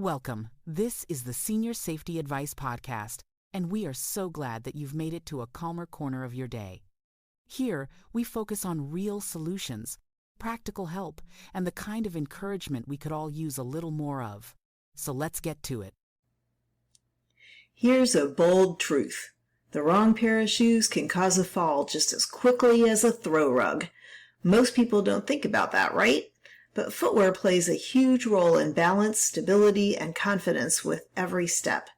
Welcome. This is the Senior Safety Advice Podcast, and we are so glad that you've made it to a calmer corner of your day. Here, we focus on real solutions, practical help, and the kind of encouragement we could all use a little more of. So let's get to it. Here's a bold truth. The wrong pair of shoes can cause a fall just as quickly as a throw rug. Most people don't think about that, right? But footwear plays a huge role in balance, stability, and confidence with every step.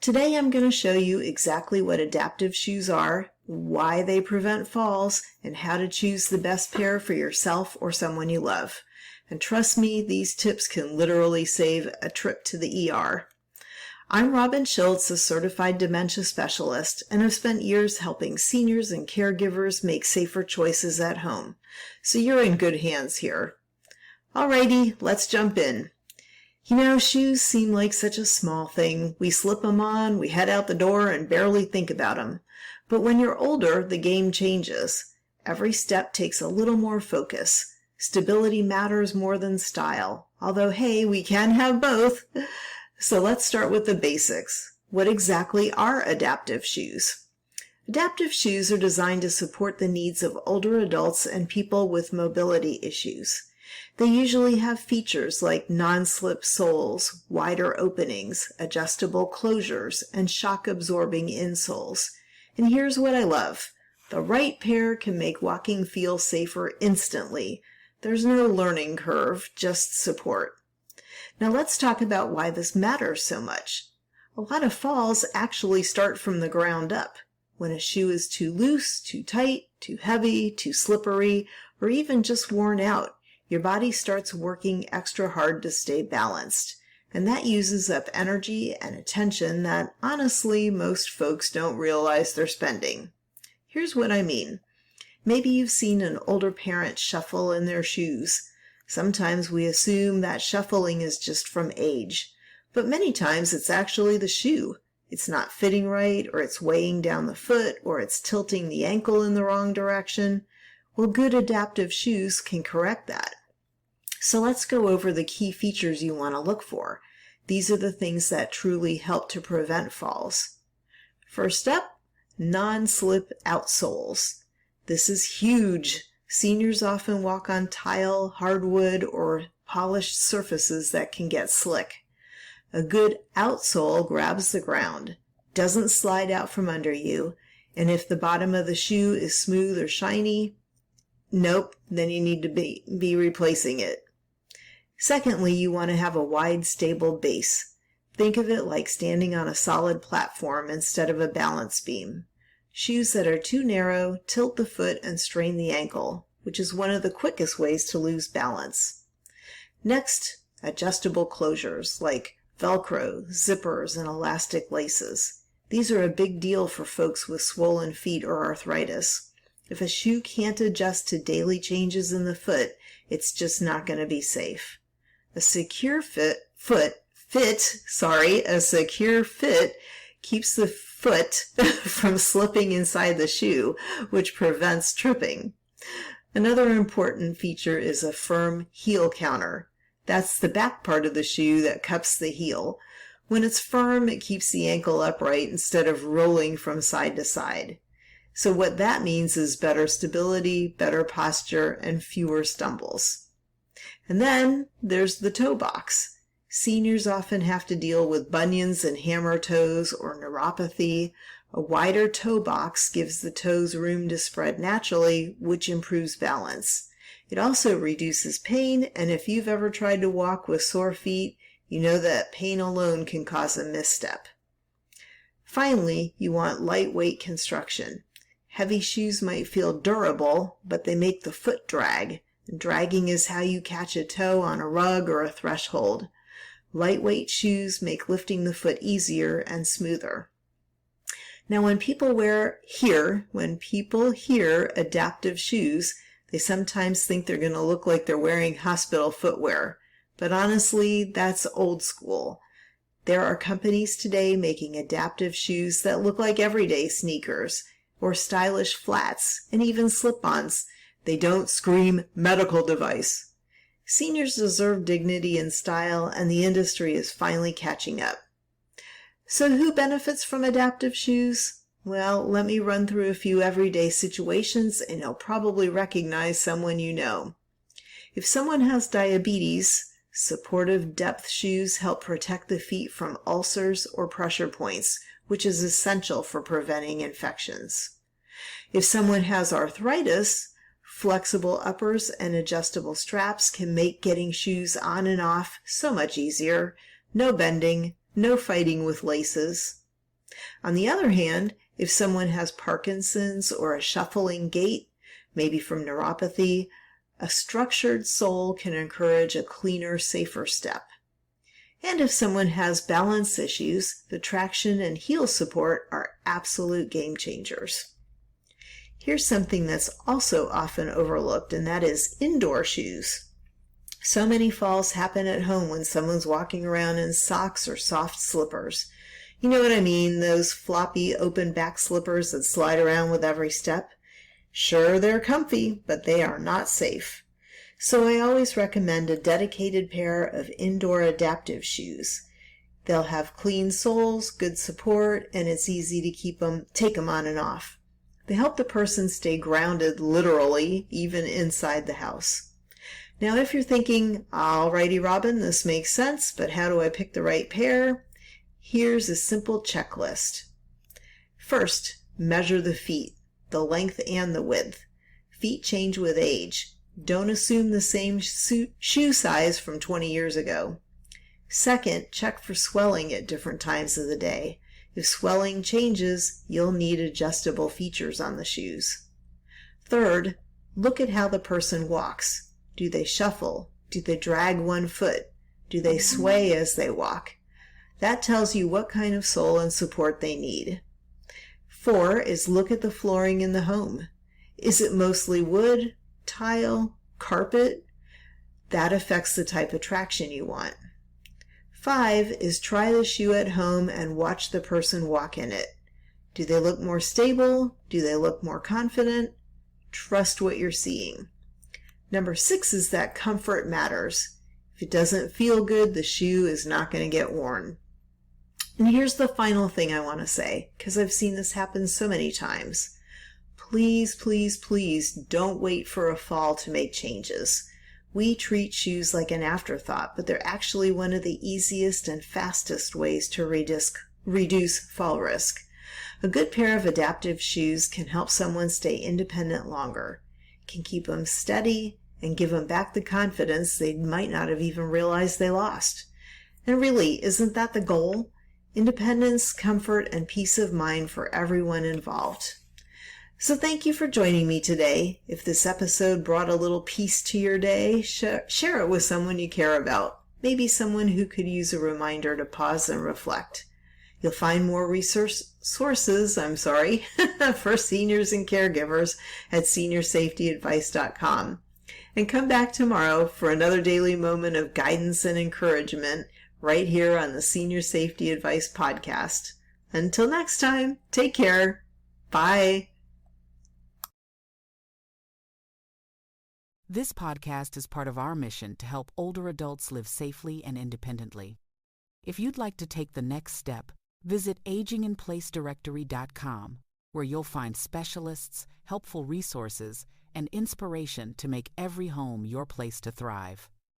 Today I'm going to show you exactly what adaptive shoes are, why they prevent falls, and how to choose the best pair for yourself or someone you love. And trust me, these tips can literally save a trip to the ER. I'm Robin Schultz, a certified dementia specialist, and I've spent years helping seniors and caregivers make safer choices at home. So you're in good hands here. Alrighty, let's jump in. You know, shoes seem like such a small thing. We slip them on, we head out the door, and barely think about them. But when you're older, the game changes. Every step takes a little more focus. Stability matters more than style. Although, hey, we can have both. So let's start with the basics. What exactly are adaptive shoes? Adaptive shoes are designed to support the needs of older adults and people with mobility issues. They usually have features like non-slip soles, wider openings, adjustable closures, and shock-absorbing insoles. And here's what I love. The right pair can make walking feel safer instantly. There's no learning curve, just support. Now let's talk about why this matters so much. A lot of falls actually start from the ground up. When a shoe is too loose, too tight, too heavy, too slippery, or even just worn out, your body starts working extra hard to stay balanced. And that uses up energy and attention that, honestly, most folks don't realize they're spending. Here's what I mean. Maybe you've seen an older parent shuffle in their shoes. Sometimes we assume that shuffling is just from age, but many times it's actually the shoe. It's not fitting right, or it's weighing down the foot, or it's tilting the ankle in the wrong direction. Well, good adaptive shoes can correct that. So let's go over the key features you want to look for. These are the things that truly help to prevent falls. First up, non-slip outsoles. This is huge. Seniors often walk on tile, hardwood, or polished surfaces that can get slick. A good outsole grabs the ground, doesn't slide out from under you, and if the bottom of the shoe is smooth or shiny, nope, then you need to be replacing it. Secondly, you want to have a wide, stable base. Think of it like standing on a solid platform instead of a balance beam. Shoes that are too narrow tilt the foot and strain the ankle, which is one of the quickest ways to lose balance. Next, adjustable closures like Velcro, zippers, and elastic laces. These are a big deal for folks with swollen feet or arthritis. If a shoe can't adjust to daily changes in the foot, it's just not going to be safe. A secure fit keeps the foot from slipping inside the shoe, which prevents tripping. Another important feature is a firm heel counter. That's the back part of the shoe that cups the heel. When it's firm, it keeps the ankle upright instead of rolling from side to side. So what that means is better stability, better posture, and fewer stumbles. And then there's the toe box. Seniors often have to deal with bunions and hammer toes or neuropathy. A wider toe box gives the toes room to spread naturally, which improves balance. It also reduces pain, and if you've ever tried to walk with sore feet, you know that pain alone can cause a misstep. Finally, you want lightweight construction. Heavy shoes might feel durable, but they make the foot drag. Dragging is how you catch a toe on a rug or a threshold. Lightweight shoes make lifting the foot easier and smoother. Now, when people hear adaptive shoes, they sometimes think they're going to look like they're wearing hospital footwear. But honestly, that's old school. There are companies today making adaptive shoes that look like everyday sneakers, or stylish flats, and even slip-ons. They don't scream medical device. Seniors deserve dignity and style, and the industry is finally catching up. So who benefits from adaptive shoes? Well, let me run through a few everyday situations and you'll probably recognize someone you know. If someone has diabetes, supportive depth shoes help protect the feet from ulcers or pressure points, which is essential for preventing infections. If someone has arthritis, flexible uppers and adjustable straps can make getting shoes on and off so much easier. No bending, no fighting with laces. On the other hand, if someone has Parkinson's or a shuffling gait, maybe from neuropathy, a structured sole can encourage a cleaner, safer step. And if someone has balance issues, the traction and heel support are absolute game changers. Here's something that's also often overlooked, and that is indoor shoes. So many falls happen at home when someone's walking around in socks or soft slippers. You know what I mean, those floppy open back slippers that slide around with every step? Sure, they're comfy, but they are not safe. So I always recommend a dedicated pair of indoor adaptive shoes. They'll have clean soles, good support, and it's easy to take them on and off. They help the person stay grounded literally, even inside the house. Now if you're thinking, alrighty Robin, this makes sense, but how do I pick the right pair? Here's a simple checklist. First, measure the feet, the length and the width. Feet change with age. Don't assume the same shoe size from 20 years ago. Second, check for swelling at different times of the day. If swelling changes, you'll need adjustable features on the shoes. Third, look at how the person walks. Do they shuffle? Do they drag one foot? Do they sway as they walk? That tells you what kind of sole and support they need. 4 is look at the flooring in the home. Is it mostly wood, tile, carpet? That affects the type of traction you want. 5 is try the shoe at home and watch the person walk in it. Do they look more stable? Do they look more confident? Trust what you're seeing. Number 6 is that comfort matters. If it doesn't feel good, the shoe is not going to get worn. And here's the final thing I want to say, because I've seen this happen so many times. Please, please, please don't wait for a fall to make changes. We treat shoes like an afterthought, but they're actually one of the easiest and fastest ways to reduce fall risk. A good pair of adaptive shoes can help someone stay independent longer, can keep them steady, and give them back the confidence they might not have even realized they lost. And really, isn't that the goal? Independence, comfort, and peace of mind for everyone involved. So thank you for joining me today. If this episode brought a little peace to your day, share it with someone you care about. Maybe someone who could use a reminder to pause and reflect. You'll find more sources for seniors and caregivers at SeniorSafetyAdvice.com. And come back tomorrow for another daily moment of guidance and encouragement right here on the Senior Safety Advice podcast. Until next time, take care. Bye. This podcast is part of our mission to help older adults live safely and independently. If you'd like to take the next step, visit aginginplacedirectory.com, where you'll find specialists, helpful resources, and inspiration to make every home your place to thrive.